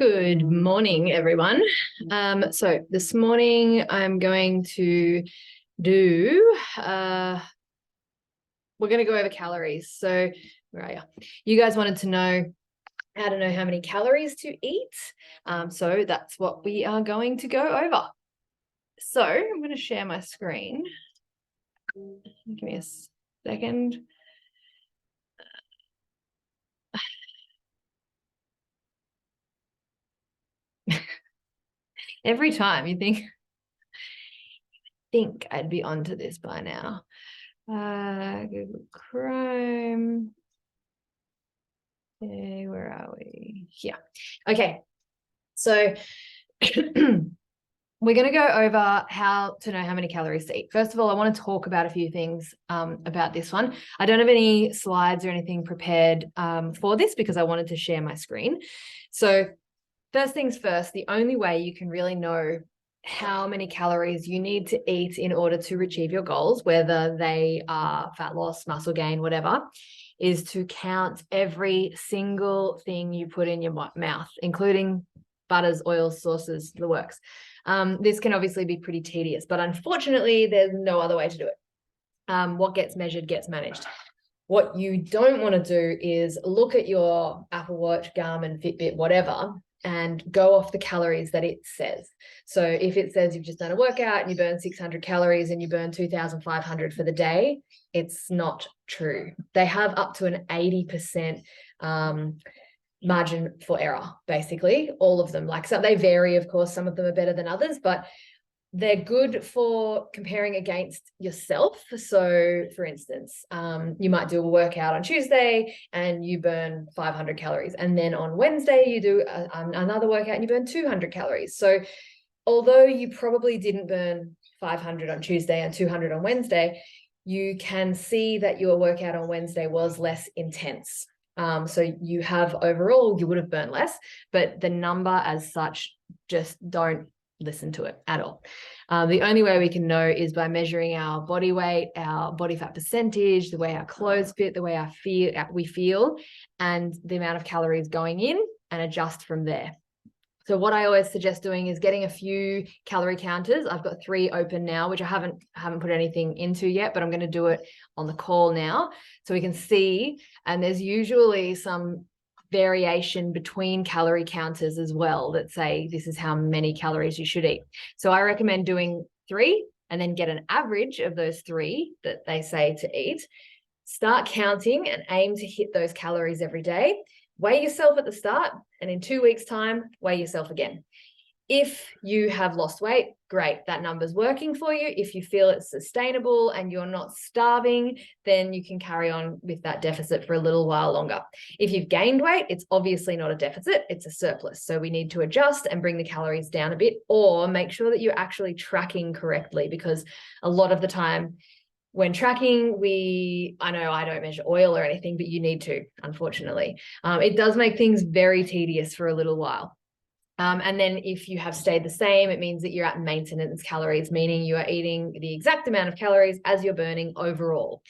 Good morning, everyone. So this morning I'm going to do, we're going to go over calories. So where are you? You guys wanted to know how to know how many calories to eat. So that's what we are going to go over. So I'm going to share my screen. Give me a second. Every time you think I'd be onto this by now. Google Chrome. Okay, where are we? Here. Okay. So we're going to go over how to know how many calories to eat. First of all, I want to talk about a few things about this one. I don't have any slides or anything prepared for this because I wanted to share my screen. So first things first, the only way you can really know how many calories you need to eat in order to achieve your goals, whether they are fat loss, muscle gain, whatever, is to count every single thing you put in your mouth, including butters, oils, sauces, the works. This can obviously be pretty tedious, but unfortunately, there's no other way to do it. What gets measured gets managed. What you don't want to do is look at your Apple Watch, Garmin, Fitbit, whatever, and go off the calories that it says. So if it says you've just done a workout and you burn 600 calories and you burn 2,500 for the day, it's not true. They have up to an 80% margin for error, basically, all of them. Like, so they vary, of course, some of them are better than others, but they're good for comparing against yourself. So for instance, you might do a workout on Tuesday and you burn 500 calories. And then on Wednesday, you do another workout and you burn 200 calories. So although you probably didn't burn 500 on Tuesday and 200 on Wednesday, you can see that your workout on Wednesday was less intense. So you have overall, you would have burned less, but the number as such, just don't listen to it at all. The only way we can know is by measuring our body weight, our body fat percentage, the way our clothes fit, the way we feel, and the amount of calories going in, and adjust from there. So what I always suggest doing is getting a few calorie counters. I've got 3 open now, which I haven't put anything into yet, but I'm going to do it on the call now so we can see. And there's usually some variation between calorie counters as well that say this is how many calories you should eat. So I recommend doing 3 and then get an average of those 3 that they say to eat. Start counting and aim to hit those calories every day. Weigh yourself at the start, and in 2 weeks' time, weigh yourself again. If you have lost weight, great, that number's working for you. If you feel it's sustainable and you're not starving, then you can carry on with that deficit for a little while longer. If you've gained weight, it's obviously not a deficit, it's a surplus. So we need to adjust and bring the calories down a bit, or make sure that you're actually tracking correctly, because a lot of the time, when tracking, I know I don't measure oil or anything, but you need to, unfortunately. It does make things very tedious for a little while. And then if you have stayed the same, it means that you're at maintenance calories, meaning you are eating the exact amount of calories as you're burning overall.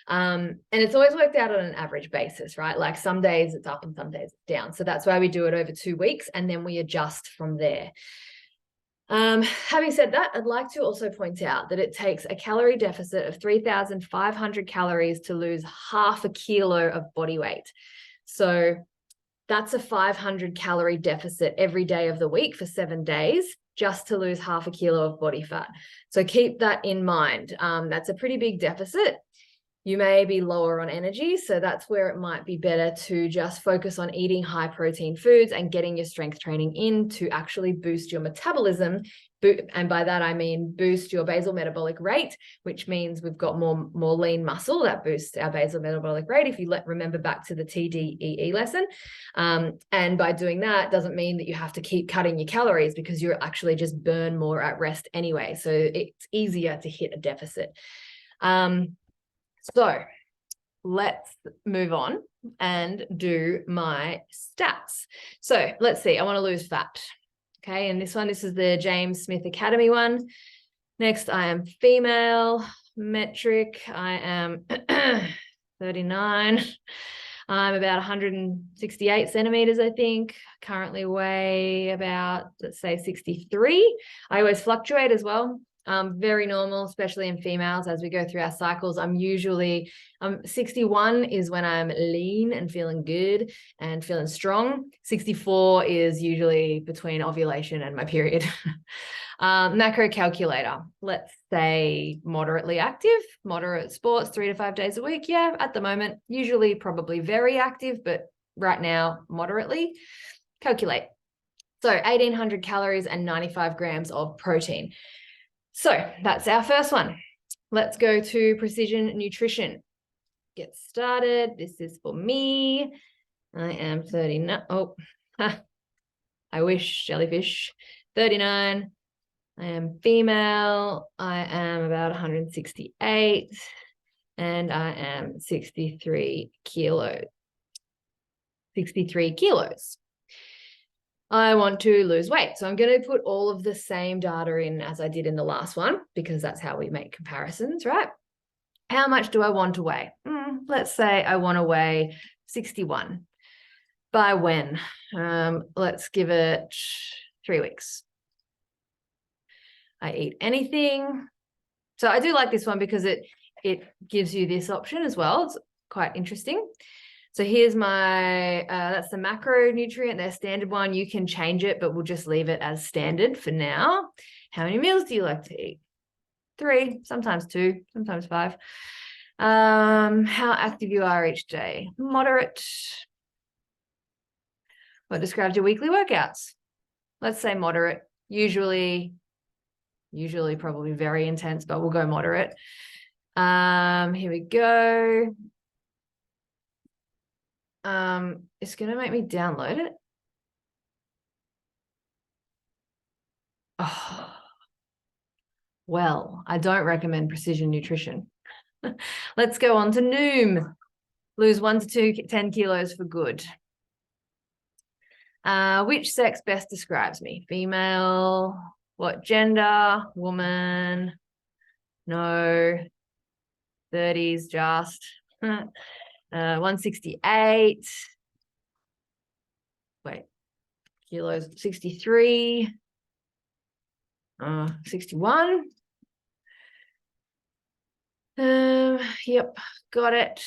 And it's always worked out on an average basis, right? Like some days it's up and some days it's down. So that's why we do it over 2 weeks, and then we adjust from there. Having said that, I'd like to also point out that it takes a calorie deficit of 3,500 calories to lose half a kilo of body weight. So that's a 500 calorie deficit every day of the week for 7 days, just to lose half a kilo of body fat. So keep that in mind. That's a pretty big deficit. You may be lower on energy, so that's where it might be better to just focus on eating high protein foods and getting your strength training in to actually boost your metabolism. And by that, I mean boost your basal metabolic rate, which means we've got more lean muscle that boosts our basal metabolic rate, if you remember back to the TDEE lesson. And by doing that, doesn't mean that you have to keep cutting your calories, because you'll actually just burn more at rest anyway. So it's easier to hit a deficit. So let's move on and do my stats. So let's see, I want to lose fat. Okay, and this is the James Smith Academy one. Next, I am female, metric, I am 39. I'm about 168 centimeters, I think. Currently weigh about, let's say, 63. I always fluctuate as well. Very normal, especially in females as we go through our cycles. I'm usually 61 is when I'm lean and feeling good and feeling strong. 64 is usually between ovulation and my period. Macro calculator, let's say moderately active, moderate sports, 3 to 5 days a week. Yeah, at the moment, usually probably very active, but right now, moderately. Calculate. So 1,800 calories and 95 grams of protein. So that's our first one. Let's go to precision nutrition. Get started. This is for me. I am 39. Oh, I wish, jellyfish. 39. I am female. I am about 168 and I am 63 kilos. 63 kilos. I want to lose weight. So I'm going to put all of the same data in as I did in the last one, because that's how we make comparisons, right? How much do I want to weigh? Let's say I want to weigh 61. By when? Let's give it 3 weeks. I eat anything. So I do like this one because it gives you this option as well. It's quite interesting. So here's my, that's the macronutrient, their standard one. You can change it, but we'll just leave it as standard for now. How many meals do you like to eat? 3, sometimes 2, sometimes 5. How active you are each day? Moderate. What describes your weekly workouts? Let's say moderate. Usually probably very intense, but we'll go moderate. Here we go. It's going to make me download it. Oh, well, I don't recommend precision nutrition. Let's go on to Noom. Lose 1 to 10 kilos for good. Which sex best describes me? Female. What gender? Woman. No. 30s just. 168. Wait. Kilos. 63. 61. Yep, got it.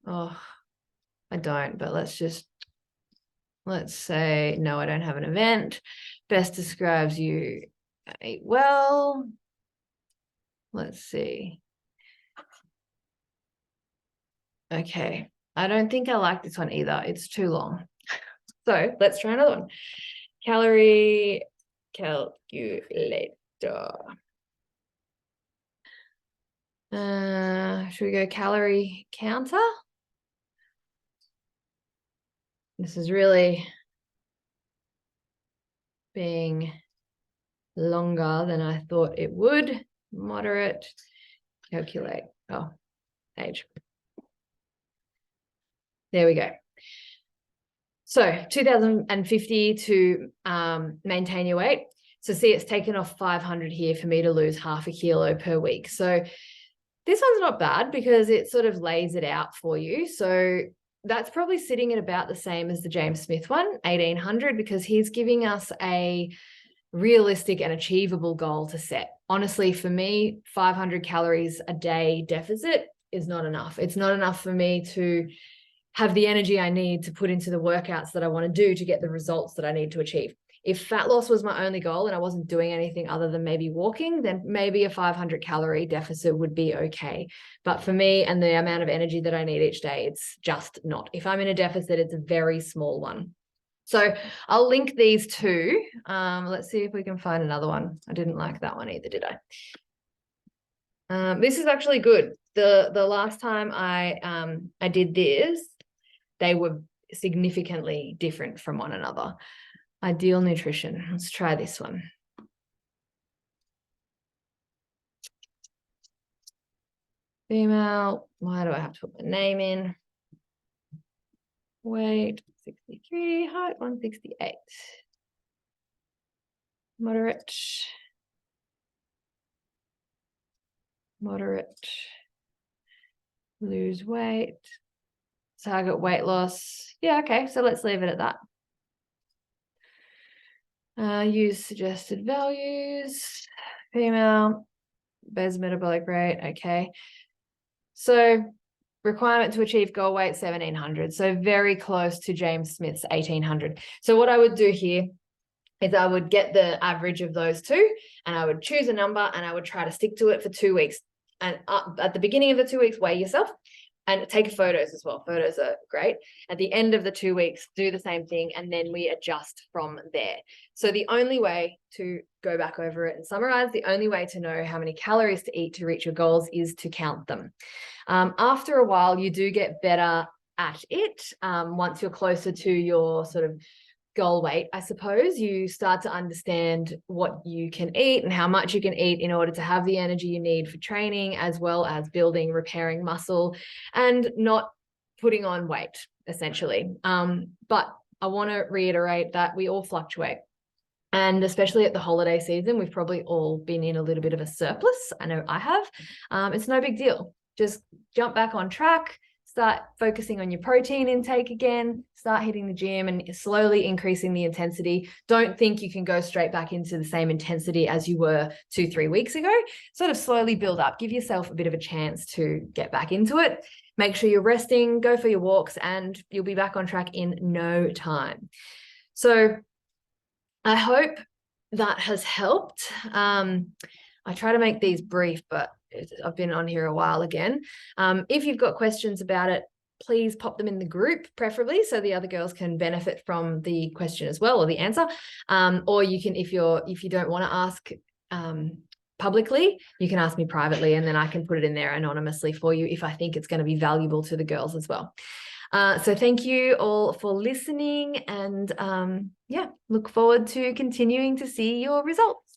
Oh, I don't, but let's say, no, I don't have an event. Best describes you. I eat well. Let's see. Okay. I don't think I like this one either. It's too long. So let's try another one. Calorie calculator. Should we go calorie counter? This is really being longer than I thought it would. Moderate, calculate. Oh, age. There we go. So 2,050 to maintain your weight. So see, it's taken off 500 here for me to lose half a kilo per week. So this one's not bad because it sort of lays it out for you. So that's probably sitting at about the same as the James Smith one, 1,800, because he's giving us a realistic and achievable goal to set. Honestly, for me, 500 calories a day deficit is not enough. It's not enough for me to have the energy I need to put into the workouts that I want to do to get the results that I need to achieve. If fat loss was my only goal and I wasn't doing anything other than maybe walking, then maybe a 500 calorie deficit would be okay. But for me and the amount of energy that I need each day, it's just not. If I'm in a deficit, it's a very small one. So I'll link these two. Let's see if we can find another one. I didn't like that one either, did I? This is actually good. The last time I did this, they were significantly different from one another. Ideal nutrition. Let's try this one. Female. Why do I have to put my name in? Weight 63, height 168. Moderate. Moderate. lose weight, target weight loss. Yeah, okay, so let's leave it at that. Use suggested values, female, best metabolic rate, okay. So requirement to achieve goal weight, 1700. So very close to James Smith's 1800. So what I would do here is I would get the average of those two and I would choose a number and I would try to stick to it for 2 weeks. And at the beginning of the 2 weeks, weigh yourself and take photos as well. Photos are great. At the end of the 2 weeks, do the same thing, and then we adjust from there. So the only way to go back over it and summarize, the only way to know how many calories to eat to reach your goals is to count them. After a while, you do get better at it. Once you're closer to your sort of goal weight, I suppose, you start to understand what you can eat and how much you can eat in order to have the energy you need for training, as well as building, repairing muscle and not putting on weight, essentially. But I want to reiterate that we all fluctuate. And especially at the holiday season, we've probably all been in a little bit of a surplus. I know I have. It's no big deal. Just jump back on track. Start focusing on your protein intake again, start hitting the gym and slowly increasing the intensity. Don't think you can go straight back into the same intensity as you were 2-3 weeks ago. Sort of slowly build up, give yourself a bit of a chance to get back into it. Make sure you're resting, go for your walks, and you'll be back on track in no time. So I hope that has helped. I try to make these brief, but I've been on here a while again. If you've got questions about it, please pop them in the group, preferably, so the other girls can benefit from the question as well, or the answer. Or you can, if you don't want to ask publicly, you can ask me privately, and then I can put it in there anonymously for you if I think it's going to be valuable to the girls as well. So thank you all for listening, and yeah, look forward to continuing to see your results.